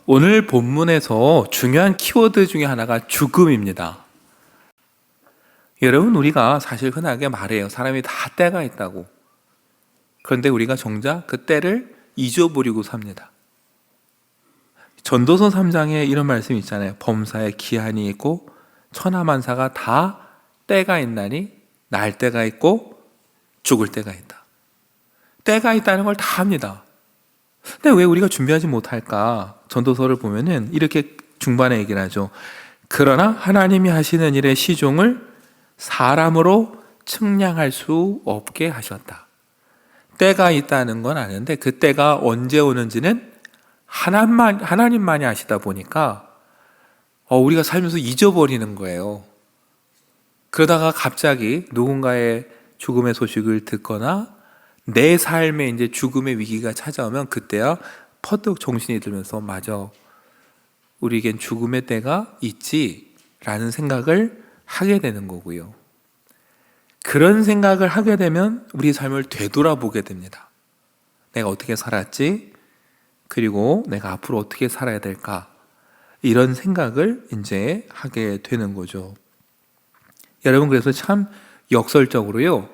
오늘 본문에서 중요한 키워드 중에 하나가 죽음입니다. 여러분, 우리가 사실 흔하게 말해요. 사람이 다 때가 있다고. 그런데 우리가 정작 그 때를 잊어버리고 삽니다. 전도서 3장에 이런 말씀이 있잖아요. 범사에 기한이 있고 천하만사가 다 때가 있나니 날 때가 있고 죽을 때가 있다. 때가 있다는 걸 다 합니다. 근데 왜 우리가 준비하지 못할까? 전도서를 보면은 이렇게 중반에 얘기를 하죠. 그러나 하나님이 하시는 일의 시종을 사람으로 측량할 수 없게 하셨다. 때가 있다는 건 아는데 그 때가 언제 오는지는 하나님만이 아시다 보니까 우리가 살면서 잊어버리는 거예요. 그러다가 갑자기 누군가의 죽음의 소식을 듣거나 내 삶에 이제 죽음의 위기가 찾아오면 그때야 퍼뜩 정신이 들면서 맞아, 우리에겐 죽음의 때가 있지라는 생각을 하게 되는 거고요. 그런 생각을 하게 되면 우리 삶을 되돌아보게 됩니다. 내가 어떻게 살았지? 그리고 내가 앞으로 어떻게 살아야 될까? 이런 생각을 이제 하게 되는 거죠. 여러분, 그래서 참 역설적으로요,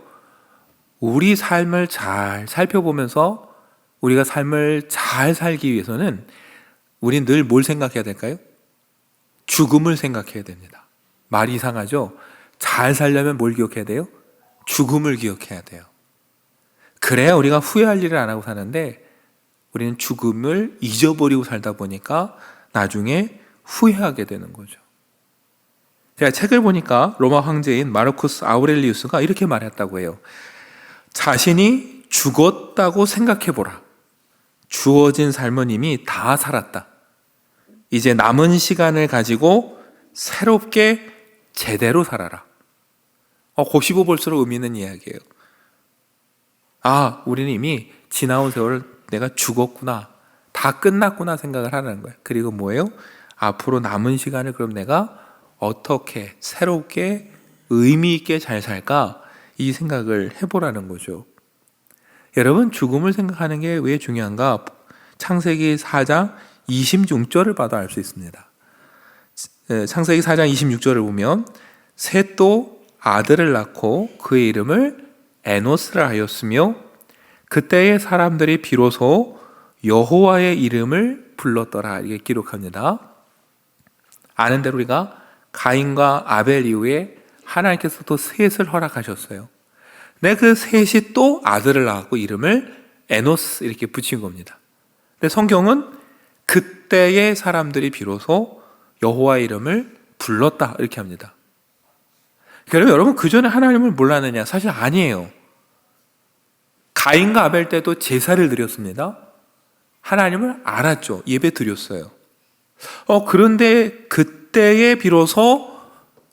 우리 삶을 잘 살펴보면서 우리가 삶을 잘 살기 위해서는 우린 늘 뭘 생각해야 될까요? 죽음을 생각해야 됩니다. 말이 이상하죠? 잘 살려면 뭘 기억해야 돼요? 죽음을 기억해야 돼요. 그래야 우리가 후회할 일을 안 하고 사는데 우리는 죽음을 잊어버리고 살다 보니까 나중에 후회하게 되는 거죠. 제가 책을 보니까 로마 황제인 마르쿠스 아우렐리우스가 이렇게 말했다고 해요. 자신이 죽었다고 생각해보라. 주어진 삶은 이미 다 살았다. 이제 남은 시간을 가지고 새롭게 제대로 살아라. 곱씹어 볼수록 의미 있는 이야기예요. 우리는 이미 지나온 세월을 내가 죽었구나, 다 끝났구나 생각을 하는 거예요. 그리고 뭐예요? 앞으로 남은 시간을 그럼 내가 어떻게 새롭게 의미 있게 잘 살까? 이 생각을 해보라는 거죠. 여러분, 죽음을 생각하는 게 왜 중요한가? 창세기 4장 26절을 봐도 알 수 있습니다. 창세기 4장 26절을 보면 셋도 아들을 낳고 그의 이름을 에노스라 하였으며 그때의 사람들이 비로소 여호와의 이름을 불렀더라, 이렇게 기록합니다. 아는 대로 우리가 가인과 아벨 이후에 하나님께서 또 셋을 허락하셨어요. 그 셋이 또 아들을 낳았고 이름을 에노스 이렇게 붙인 겁니다. 근데 성경은 그때의 사람들이 비로소 여호와의 이름을 불렀다 이렇게 합니다. 그러면 여러분, 그 전에 하나님을 몰랐느냐? 사실 아니에요. 가인과 아벨 때도 제사를 드렸습니다. 하나님을 알았죠. 예배 드렸어요. 그런데 그때에 비로소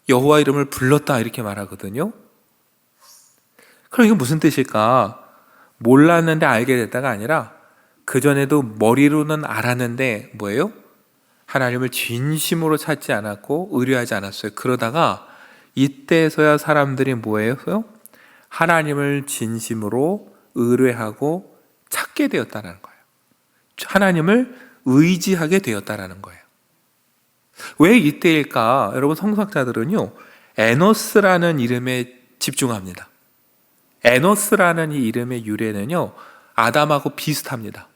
여호와 이름을 불렀다 이렇게 말하거든요. 그럼 이게 무슨 뜻일까? 몰랐는데 알게 됐다가 아니라 그전에도 머리로는 알았는데 뭐예요? 하나님을 진심으로 찾지 않았고 의뢰하지 않았어요. 그러다가 이때서야 사람들이 뭐예요? 하나님을 진심으로 의뢰하고 찾게 되었다는 거예요. 하나님을 의지하게 되었다는 거예요. 왜 이때일까? 여러분, 성서학자들은요, 에노스라는 이름에 집중합니다. 에노스라는 이 이름의 유래는요, 아담하고 비슷합니다.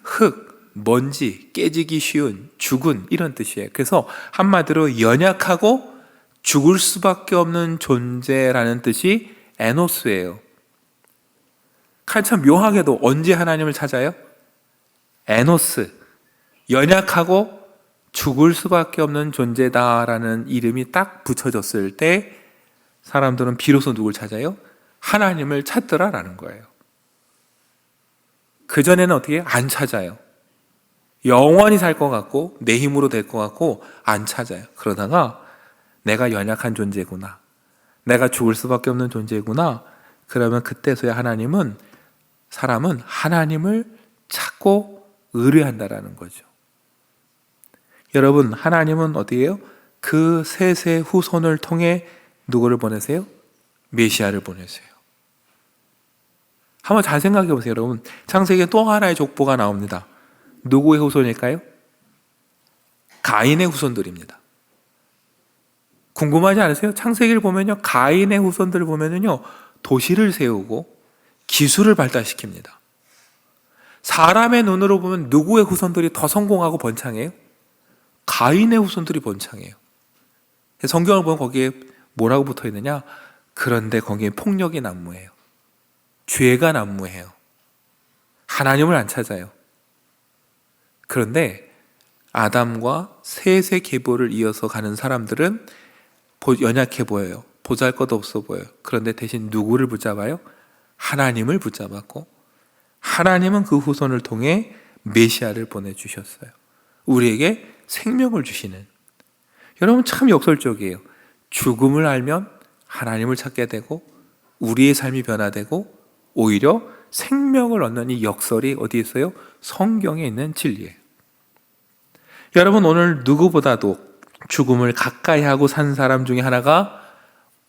흙, 먼지, 깨지기 쉬운, 죽은 이런 뜻이에요. 그래서 한마디로 연약하고 죽을 수밖에 없는 존재라는 뜻이 에노스예요. 참 묘하게도 언제 하나님을 찾아요? 에노스, 연약하고 죽을 수밖에 없는 존재다라는 이름이 딱 붙여졌을 때 사람들은 비로소 누굴 찾아요? 하나님을 찾더라라는 거예요. 그전에는 어떻게 안 찾아요. 영원히 살 것 같고 내 힘으로 될 것 같고 안 찾아요. 그러다가 내가 연약한 존재구나, 내가 죽을 수밖에 없는 존재구나, 그러면 그때서야 사람은 하나님을 찾고 의뢰한다라는 거죠. 여러분, 하나님은 어떻게 해요? 그 셋의 후손을 통해 누구를 보내세요? 메시아를 보내세요. 한번 잘 생각해 보세요. 여러분, 창세기에 또 하나의 족보가 나옵니다. 누구의 후손일까요? 가인의 후손들입니다. 궁금하지 않으세요? 창세기를 보면요, 가인의 후손들을 보면요, 도시를 세우고 기술을 발달시킵니다. 사람의 눈으로 보면 누구의 후손들이 더 성공하고 번창해요? 가인의 후손들이 번창해요. 성경을 보면 거기에 뭐라고 붙어 있느냐? 그런데 거기에 폭력이 난무해요. 죄가 난무해요. 하나님을 안 찾아요. 그런데 아담과 셋의 계보를 이어서 가는 사람들은 연약해 보여요. 보잘것 없어 보여요. 그런데 대신 누구를 붙잡아요? 하나님을 붙잡았고, 하나님은 그 후손을 통해 메시아를 보내주셨어요. 우리에게 생명을 주시는. 여러분 참 역설적이에요. 죽음을 알면 하나님을 찾게 되고 우리의 삶이 변화되고 오히려 생명을 얻는 이 역설이 어디에 있어요? 성경에 있는 진리예요. 여러분 오늘 누구보다도 죽음을 가까이 하고 산 사람 중에 하나가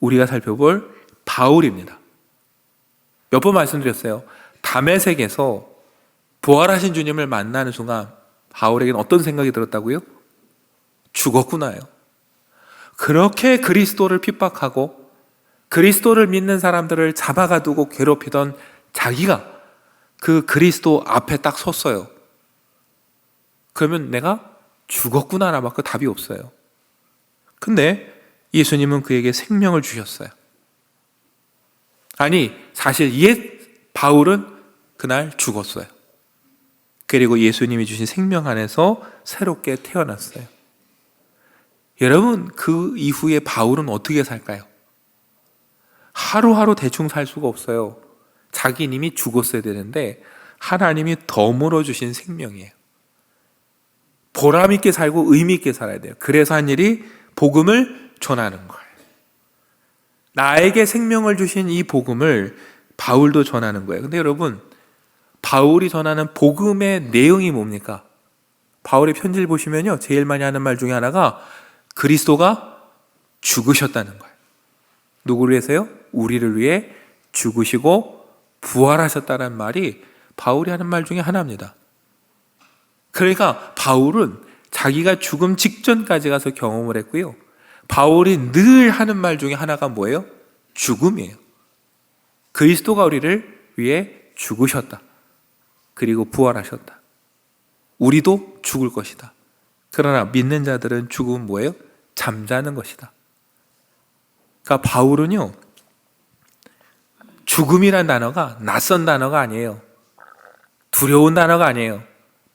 우리가 살펴볼 바울입니다. 몇 번 말씀드렸어요. 다메섹에서 부활하신 주님을 만나는 순간 바울에게는 어떤 생각이 들었다고요? 죽었구나요. 그렇게 그리스도를 핍박하고 그리스도를 믿는 사람들을 잡아가두고 괴롭히던 자기가 그 그리스도 앞에 딱 섰어요. 그러면 내가 죽었구나라고 답이 없어요. 근데 예수님은 그에게 생명을 주셨어요. 아니 사실 옛 바울은 그날 죽었어요. 그리고 예수님이 주신 생명 안에서 새롭게 태어났어요. 여러분 그 이후에 바울은 어떻게 살까요? 하루하루 대충 살 수가 없어요. 자기는 이미 죽었어야 되는데 하나님이 덤으로 주신 생명이에요. 보람 있게 살고 의미 있게 살아야 돼요. 그래서 한 일이 복음을 전하는 거예요. 나에게 생명을 주신 이 복음을 바울도 전하는 거예요. 근데 여러분 바울이 전하는 복음의 내용이 뭡니까? 바울의 편지를 보시면요, 제일 많이 하는 말 중에 하나가 그리스도가 죽으셨다는 거예요. 누구를 위해서요? 우리를 위해 죽으시고 부활하셨다는 말이 바울이 하는 말 중에 하나입니다. 그러니까 바울은 자기가 죽음 직전까지 가서 경험을 했고요, 바울이 늘 하는 말 중에 하나가 뭐예요? 죽음이에요. 그리스도가 우리를 위해 죽으셨다. 그리고 부활하셨다. 우리도 죽을 것이다. 그러나 믿는 자들은 죽음은 뭐예요? 잠자는 것이다. 그러니까 바울은요, 죽음이란 단어가 낯선 단어가 아니에요. 두려운 단어가 아니에요.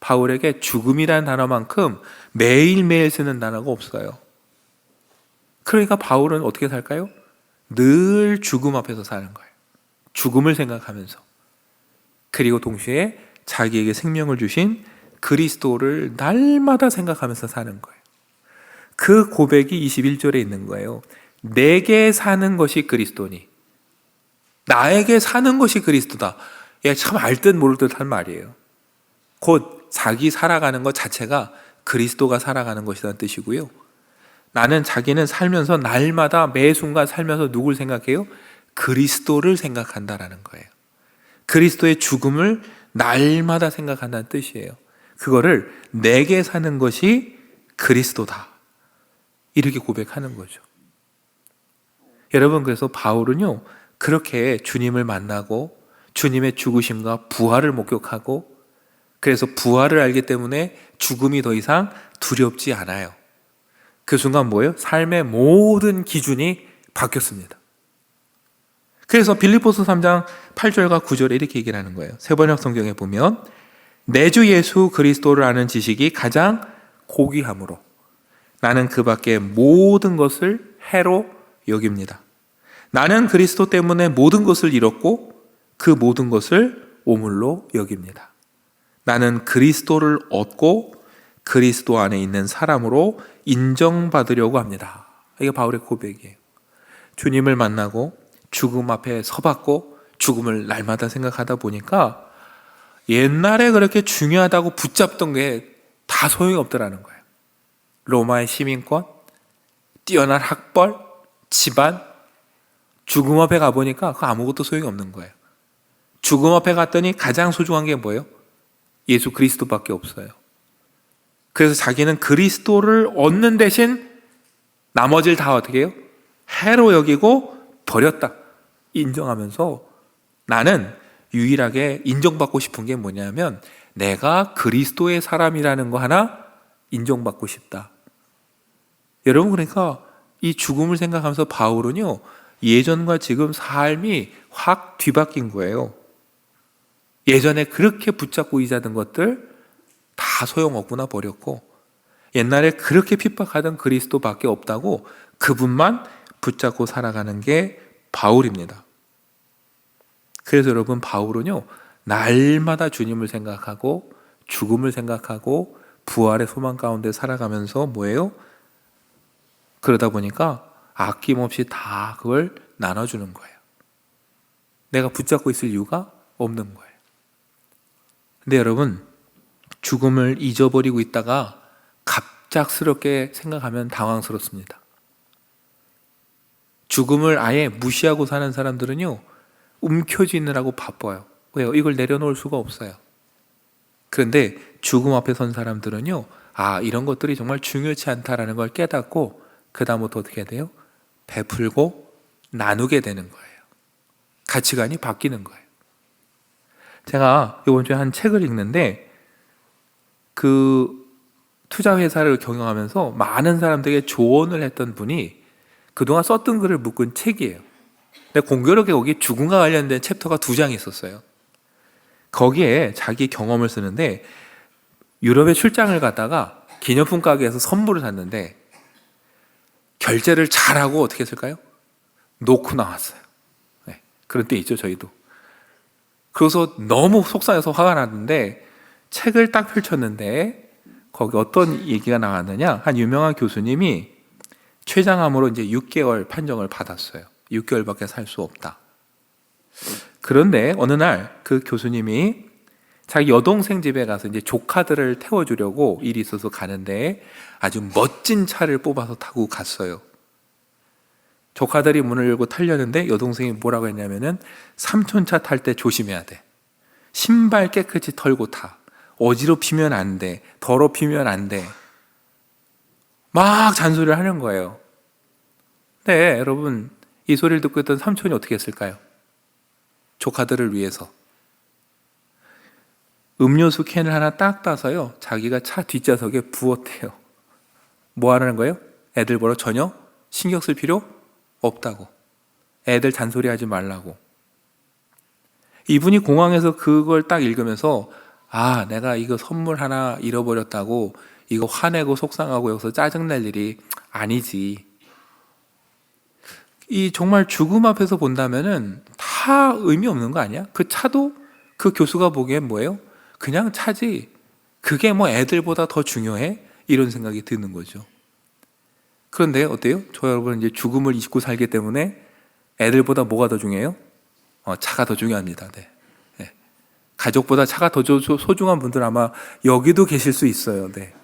바울에게 죽음이란 단어만큼 매일매일 쓰는 단어가 없어요. 그러니까 바울은 어떻게 살까요? 늘 죽음 앞에서 사는 거예요. 죽음을 생각하면서. 그리고 동시에 자기에게 생명을 주신 그리스도를 날마다 생각하면서 사는 거예요. 그 고백이 21절에 있는 거예요. 내게 사는 것이 그리스도니. 나에게 사는 것이 그리스도다. 참 알듯 모를 듯한 말이에요. 곧 자기 살아가는 것 자체가 그리스도가 살아가는 것이라는 뜻이고요. 나는 자기는 살면서 날마다 매 순간 살면서 누굴 생각해요? 그리스도를 생각한다라는 거예요. 그리스도의 죽음을 날마다 생각한다는 뜻이에요. 그거를 내게 사는 것이 그리스도다. 이렇게 고백하는 거죠. 여러분 그래서 바울은요, 그렇게 주님을 만나고 주님의 죽으심과 부활을 목격하고 그래서 부활을 알기 때문에 죽음이 더 이상 두렵지 않아요. 그 순간 뭐예요? 삶의 모든 기준이 바뀌었습니다. 그래서 빌립보서 3장 8절과 9절에 이렇게 얘기를 하는 거예요. 세번역 성경에 보면 내 주 예수 그리스도를 아는 지식이 가장 고귀함으로 나는 그 밖에 모든 것을 해로 여깁니다. 나는 그리스도 때문에 모든 것을 잃었고 그 모든 것을 오물로 여깁니다. 나는 그리스도를 얻고 그리스도 안에 있는 사람으로 인정받으려고 합니다. 이게 바울의 고백이에요. 주님을 만나고 죽음 앞에 서봤고 죽음을 날마다 생각하다 보니까 옛날에 그렇게 중요하다고 붙잡던 게 다 소용이 없더라는 거예요. 로마의 시민권, 뛰어난 학벌, 집안, 죽음 앞에 가보니까 그거 아무것도 소용이 없는 거예요. 죽음 앞에 갔더니 가장 소중한 게 뭐예요? 예수 그리스도밖에 없어요. 그래서 자기는 그리스도를 얻는 대신 나머지를 다 어떻게 해요? 해로 여기고 버렸다 인정하면서 나는 유일하게 인정받고 싶은 게 뭐냐면 내가 그리스도의 사람이라는 거 하나 인정받고 싶다. 여러분, 그러니까 이 죽음을 생각하면서 바울은요, 예전과 지금 삶이 확 뒤바뀐 거예요. 예전에 그렇게 붙잡고 의자던 것들 다 소용없구나 버렸고, 옛날에 그렇게 핍박하던 그리스도밖에 없다고 그분만 붙잡고 살아가는 게 바울입니다. 그래서 여러분, 바울은요, 날마다 주님을 생각하고 죽음을 생각하고 부활의 소망 가운데 살아가면서 뭐예요? 그러다 보니까 아낌없이 다 그걸 나눠주는 거예요. 내가 붙잡고 있을 이유가 없는 거예요. 근데 여러분, 죽음을 잊어버리고 있다가 갑작스럽게 생각하면 당황스럽습니다. 죽음을 아예 무시하고 사는 사람들은요, 움켜쥐느라고 바빠요. 왜요? 이걸 내려놓을 수가 없어요. 그런데 죽음 앞에 선 사람들은요, 아, 이런 것들이 정말 중요치 않다라는 걸 깨닫고 그 다음부터 어떻게 해야 돼요? 베풀고 나누게 되는 거예요. 가치관이 바뀌는 거예요. 제가 이번 주에 한 책을 읽는데 그 투자회사를 경영하면서 많은 사람들에게 조언을 했던 분이 그동안 썼던 글을 묶은 책이에요. 근데 공교롭게 거기 죽음과 관련된 챕터가 2장이 있었어요. 거기에 자기 경험을 쓰는데 유럽에 출장을 갔다가 기념품 가게에서 선물을 샀는데 결제를 잘하고 어떻게 했을까요? 놓고 나왔어요. 네, 그런 때 있죠, 저희도. 그래서 너무 속상해서 화가 났는데 책을 딱 펼쳤는데 거기 어떤 얘기가 나왔느냐, 한 유명한 교수님이 췌장암으로 이제 6개월 판정을 받았어요. 6개월밖에 살 수 없다. 그런데 어느 날 그 교수님이 자기 여동생 집에 가서 이제 조카들을 태워주려고 일이 있어서 가는데 아주 멋진 차를 뽑아서 타고 갔어요. 조카들이 문을 열고 타려는데 여동생이 뭐라고 했냐면은 삼촌차 탈 때 조심해야 돼. 신발 깨끗이 털고 타. 어지럽히면 안 돼. 더럽히면 안 돼. 막 잔소리를 하는 거예요. 근데 여러분, 이 소리를 듣고 있던 삼촌이 어떻게 했을까요? 조카들을 위해서 음료수 캔을 하나 딱 따서요, 자기가 차 뒷좌석에 부었대요. 뭐 하라는 거예요? 애들 보러 전혀 신경 쓸 필요 없다고. 애들 잔소리하지 말라고. 이분이 공항에서 그걸 딱 읽으면서 아, 내가 이거 선물 하나 잃어버렸다고 이거 화내고 속상하고 여기서 짜증낼 일이 아니지. 이 정말 죽음 앞에서 본다면은 다 의미 없는 거 아니야? 그 차도 그 교수가 보기엔 뭐예요? 그냥 차지. 그게 뭐 애들보다 더 중요해? 이런 생각이 드는 거죠. 그런데 어때요? 저 여러분 이제 죽음을 잊고 살기 때문에 애들보다 뭐가 더 중요해요? 차가 더 중요합니다. 네. 네. 가족보다 차가 더 소중한 분들 아마 여기도 계실 수 있어요. 네.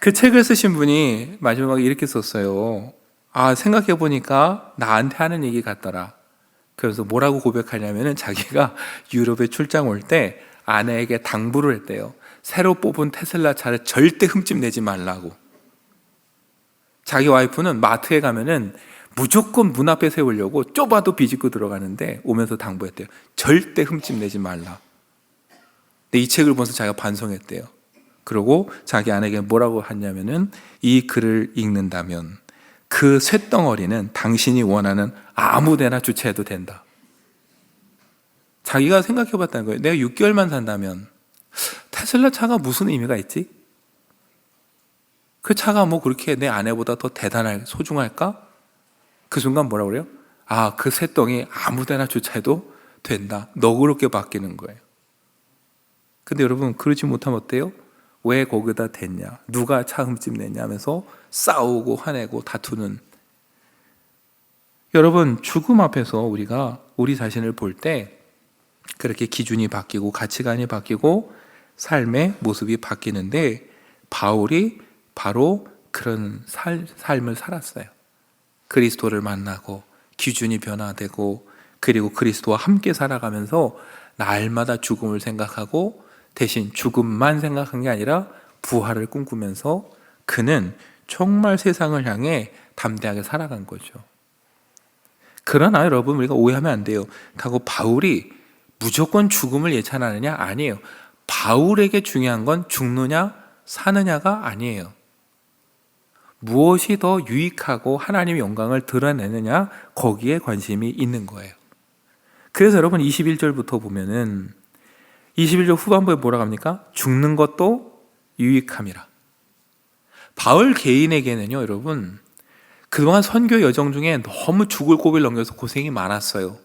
그 책을 쓰신 분이 마지막에 이렇게 썼어요. 아, 생각해보니까 나한테 하는 얘기 같더라. 그래서 뭐라고 고백하냐면은 자기가 유럽에 출장 올 때 아내에게 당부를 했대요. 새로 뽑은 테슬라 차를 절대 흠집 내지 말라고. 자기 와이프는 마트에 가면은 무조건 문 앞에 세우려고 좁아도 비집고 들어가는데 오면서 당부했대요. 절대 흠집 내지 말라. 근데 이 책을 보면서 자기가 반성했대요. 그리고 자기 아내에게 뭐라고 하냐면은 이 글을 읽는다면 그 쇳덩어리는 당신이 원하는 아무 데나 주차해도 된다. 자기가 생각해 봤다는 거예요. 내가 6개월만 산다면 테슬라 차가 무슨 의미가 있지? 그 차가 뭐 그렇게 내 아내보다 더 소중할까? 그 순간 뭐라고 그래요? 아, 그 쇳덩이 아무 데나 주차해도 된다. 너그럽게 바뀌는 거예요. 근데 여러분, 그러지 못하면 어때요? 왜 거기다 댔냐? 누가 차 흠집 냈냐 하면서 싸우고 화내고 다투는. 여러분, 죽음 앞에서 우리가 우리 자신을 볼 때 그렇게 기준이 바뀌고 가치관이 바뀌고 삶의 모습이 바뀌는데 바울이 바로 그런 삶을 살았어요. 그리스도를 만나고 기준이 변화되고 그리고 그리스도와 함께 살아가면서 날마다 죽음을 생각하고 대신 죽음만 생각한 게 아니라 부활을 꿈꾸면서 그는 정말 세상을 향해 담대하게 살아간 거죠. 그러나 여러분, 우리가 오해하면 안 돼요. 그렇다고 바울이 무조건 죽음을 예찬하느냐? 아니에요. 바울에게 중요한 건 죽느냐 사느냐가 아니에요. 무엇이 더 유익하고 하나님의 영광을 드러내느냐, 거기에 관심이 있는 거예요. 그래서 여러분 21절부터 보면은 21절 후반부에 뭐라고 합니까? 죽는 것도 유익함이라. 바울 개인에게는요, 여러분, 그동안 선교 여정 중에 너무 죽을 고비를 넘겨서 고생이 많았어요.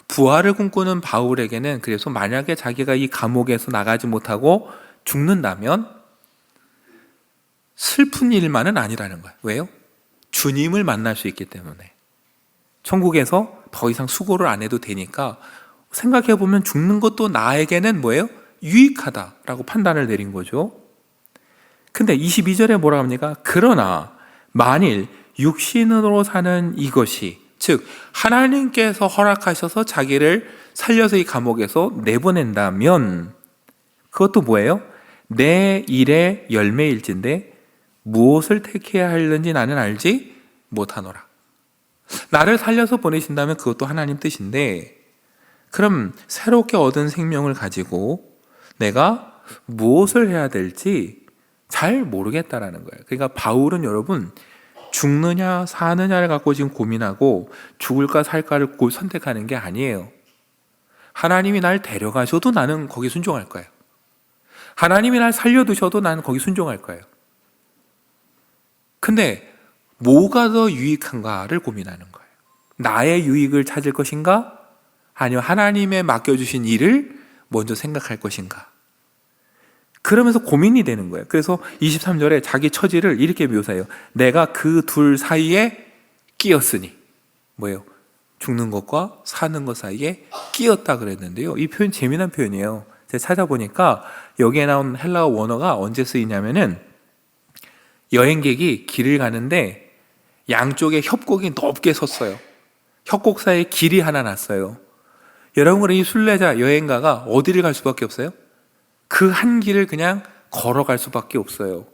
부활을 꿈꾸는 바울에게는 그래서 만약에 자기가 이 감옥에서 나가지 못하고 죽는다면 슬픈 일만은 아니라는 거예요. 왜요? 주님을 만날 수 있기 때문에. 천국에서 더 이상 수고를 안 해도 되니까 생각해보면 죽는 것도 나에게는 뭐예요? 유익하다라고 판단을 내린 거죠. 근데 22절에 뭐라고 합니까? 그러나 만일 육신으로 사는 이것이, 즉 하나님께서 허락하셔서 자기를 살려서 이 감옥에서 내보낸다면 그것도 뭐예요? 내 일의 열매일진데 무엇을 택해야 하는지 나는 알지 못하노라. 나를 살려서 보내신다면 그것도 하나님 뜻인데, 그럼 새롭게 얻은 생명을 가지고 내가 무엇을 해야 될지 잘 모르겠다라는 거예요. 그러니까 바울은 여러분, 죽느냐 사느냐를 갖고 지금 고민하고 죽을까 살까를 선택하는 게 아니에요. 하나님이 날 데려가셔도 나는 거기 순종할 거예요. 하나님이 날 살려두셔도 나는 거기 순종할 거예요. 근데 뭐가 더 유익한가를 고민하는 거예요. 나의 유익을 찾을 것인가? 아니면 하나님의 맡겨주신 일을 먼저 생각할 것인가? 그러면서 고민이 되는 거예요. 그래서 23절에 자기 처지를 이렇게 묘사해요. 내가 그 둘 사이에 끼었으니. 뭐예요? 죽는 것과 사는 것 사이에 끼었다 그랬는데요. 이 표현 재미난 표현이에요. 제가 찾아보니까 여기에 나온 헬라어 원어가 언제 쓰이냐면은 여행객이 길을 가는데 양쪽에 협곡이 높게 섰어요. 협곡 사이에 길이 하나 났어요. 여러분, 이 순례자 여행가가 어디를 갈 수밖에 없어요? 그 한 길을 그냥 걸어갈 수밖에 없어요.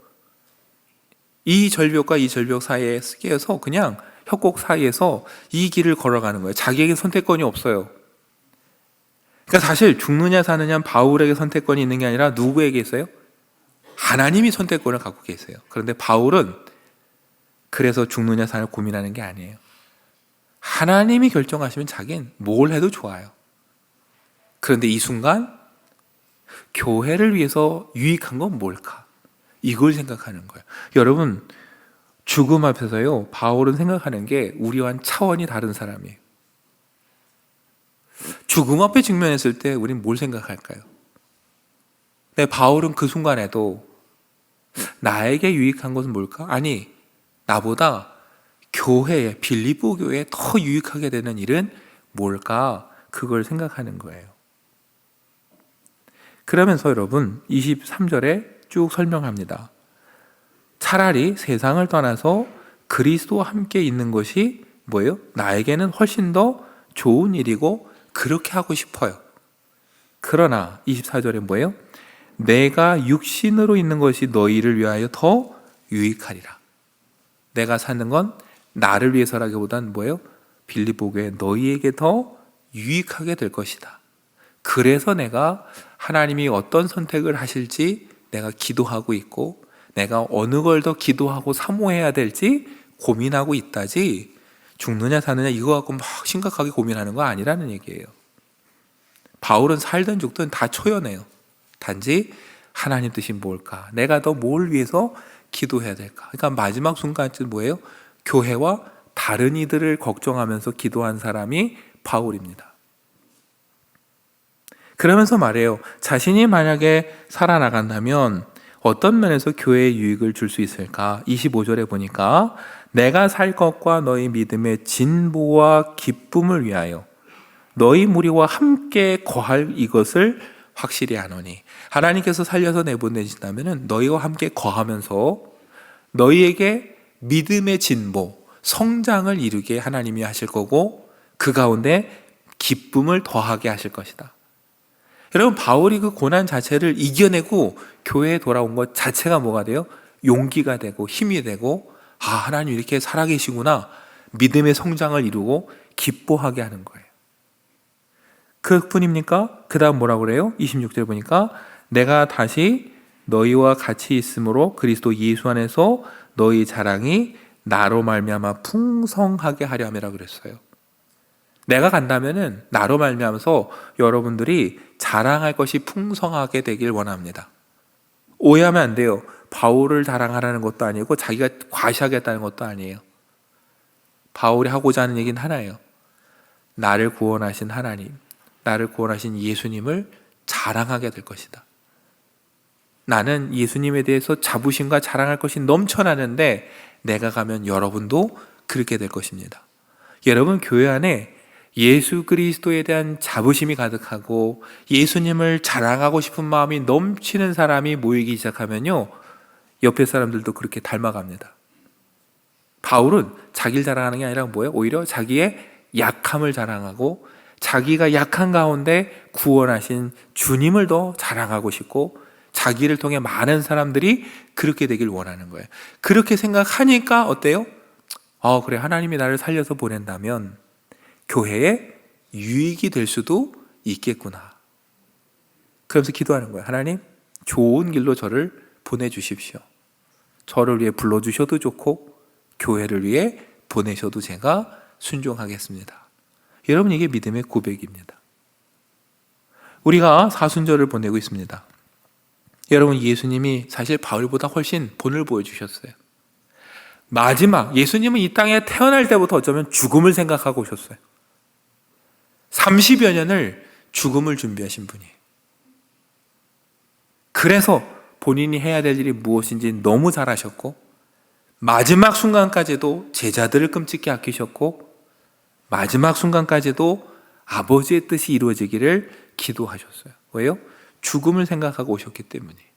이 절벽과 이 절벽 사이에 끼어서 그냥 협곡 사이에서 이 길을 걸어가는 거예요. 자기에게 선택권이 없어요. 그러니까 사실 죽느냐 사느냐는 바울에게 선택권이 있는 게 아니라 누구에게 있어요? 하나님이 선택권을 갖고 계세요. 그런데 바울은 그래서 죽느냐 사느냐 고민하는 게 아니에요. 하나님이 결정하시면 자기는 뭘 해도 좋아요. 그런데 이 순간 교회를 위해서 유익한 건 뭘까? 이걸 생각하는 거예요. 여러분, 죽음 앞에서요, 바울은 생각하는 게 우리와는 차원이 다른 사람이에요. 죽음 앞에 직면했을 때 우리는 뭘 생각할까요? 근데 바울은 그 순간에도 나에게 유익한 것은 뭘까? 아니, 나보다 교회에, 빌립보 교회에 더 유익하게 되는 일은 뭘까? 그걸 생각하는 거예요. 그러면서 여러분 23절에 쭉 설명합니다. 차라리 세상을 떠나서 그리스도와 함께 있는 것이 뭐예요? 나에게는 훨씬 더 좋은 일이고 그렇게 하고 싶어요. 그러나 24절에 뭐예요? 내가 육신으로 있는 것이 너희를 위하여 더 유익하리라. 내가 사는 건 나를 위해서라기보단 뭐예요? 빌립보 교회 너희에게 더 유익하게 될 것이다. 그래서 내가 하나님이 어떤 선택을 하실지 내가 기도하고 있고 내가 어느 걸 더 기도하고 사모해야 될지 고민하고 있다지, 죽느냐 사느냐 이거 갖고 막 심각하게 고민하는 거 아니라는 얘기예요. 바울은 살든 죽든 다 초연해요. 단지 하나님 뜻이 뭘까? 내가 더 뭘 위해서 기도해야 될까? 그러니까 마지막 순간쯤 뭐예요? 교회와 다른 이들을 걱정하면서 기도한 사람이 바울입니다. 그러면서 말해요. 자신이 만약에 살아나간다면 어떤 면에서 교회에 유익을 줄 수 있을까? 25절에 보니까 내가 살 것과 너희 믿음의 진보와 기쁨을 위하여 너희 무리와 함께 거할 이것을 확실히 아노니. 하나님께서 살려서 내보내신다면 너희와 함께 거하면서 너희에게 믿음의 진보, 성장을 이루게 하나님이 하실 거고 그 가운데 기쁨을 더하게 하실 것이다. 여러분, 바울이 그 고난 자체를 이겨내고 교회에 돌아온 것 자체가 뭐가 돼요? 용기가 되고 힘이 되고, 아, 하나님 이렇게 살아계시구나, 믿음의 성장을 이루고 기뻐하게 하는 거예요. 그뿐입니까? 그 다음 뭐라고 그래요? 26절 보니까 내가 다시 너희와 같이 있으므로 그리스도 예수 안에서 너희 자랑이 나로 말미암아 풍성하게 하려 함이라 그랬어요. 내가 간다면은 나로 말미암아서 여러분들이 자랑할 것이 풍성하게 되길 원합니다. 오해하면 안 돼요. 바울을 자랑하라는 것도 아니고 자기가 과시하겠다는 것도 아니에요. 바울이 하고자 하는 얘기는 하나예요. 나를 구원하신 하나님, 나를 구원하신 예수님을 자랑하게 될 것이다. 나는 예수님에 대해서 자부심과 자랑할 것이 넘쳐나는데 내가 가면 여러분도 그렇게 될 것입니다. 여러분, 교회 안에 예수 그리스도에 대한 자부심이 가득하고 예수님을 자랑하고 싶은 마음이 넘치는 사람이 모이기 시작하면요, 옆에 사람들도 그렇게 닮아갑니다. 바울은 자기를 자랑하는 게 아니라 뭐예요? 오히려 자기의 약함을 자랑하고 자기가 약한 가운데 구원하신 주님을 더 자랑하고 싶고 자기를 통해 많은 사람들이 그렇게 되길 원하는 거예요. 그렇게 생각하니까 어때요? 그래, 하나님이 나를 살려서 보낸다면 교회에 유익이 될 수도 있겠구나. 그러면서 기도하는 거예요. 하나님, 좋은 길로 저를 보내주십시오. 저를 위해 불러주셔도 좋고 교회를 위해 보내셔도 제가 순종하겠습니다. 여러분, 이게 믿음의 고백입니다. 우리가 사순절을 보내고 있습니다. 여러분, 예수님이 사실 바울보다 훨씬 본을 보여주셨어요. 마지막, 예수님은 이 땅에 태어날 때부터 어쩌면 죽음을 생각하고 오셨어요. 30여 년을 죽음을 준비하신 분이에요. 그래서 본인이 해야 될 일이 무엇인지 너무 잘 아셨고 마지막 순간까지도 제자들을 끔찍히 아끼셨고 마지막 순간까지도 아버지의 뜻이 이루어지기를 기도하셨어요. 왜요? 죽음을 생각하고 오셨기 때문이에요.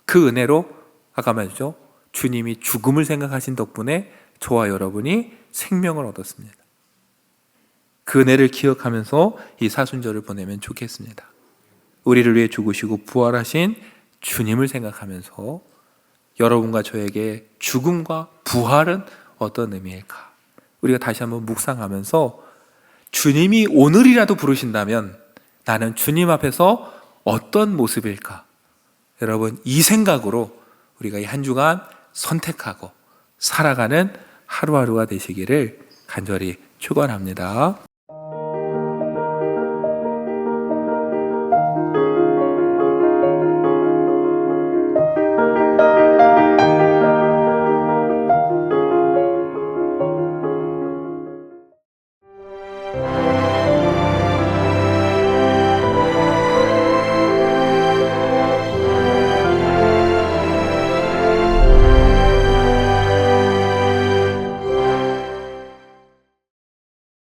그 은혜로 아까 말했죠, 주님이 죽음을 생각하신 덕분에 저와 여러분이 생명을 얻었습니다. 그 은혜를 기억하면서 이 사순절을 보내면 좋겠습니다. 우리를 위해 죽으시고 부활하신 주님을 생각하면서 여러분과 저에게 죽음과 부활은 어떤 의미일까? 우리가 다시 한번 묵상하면서 주님이 오늘이라도 부르신다면 나는 주님 앞에서 어떤 모습일까? 여러분, 이 생각으로 우리가 이 한 주간 선택하고 살아가는 하루하루가 되시기를 간절히 축원합니다.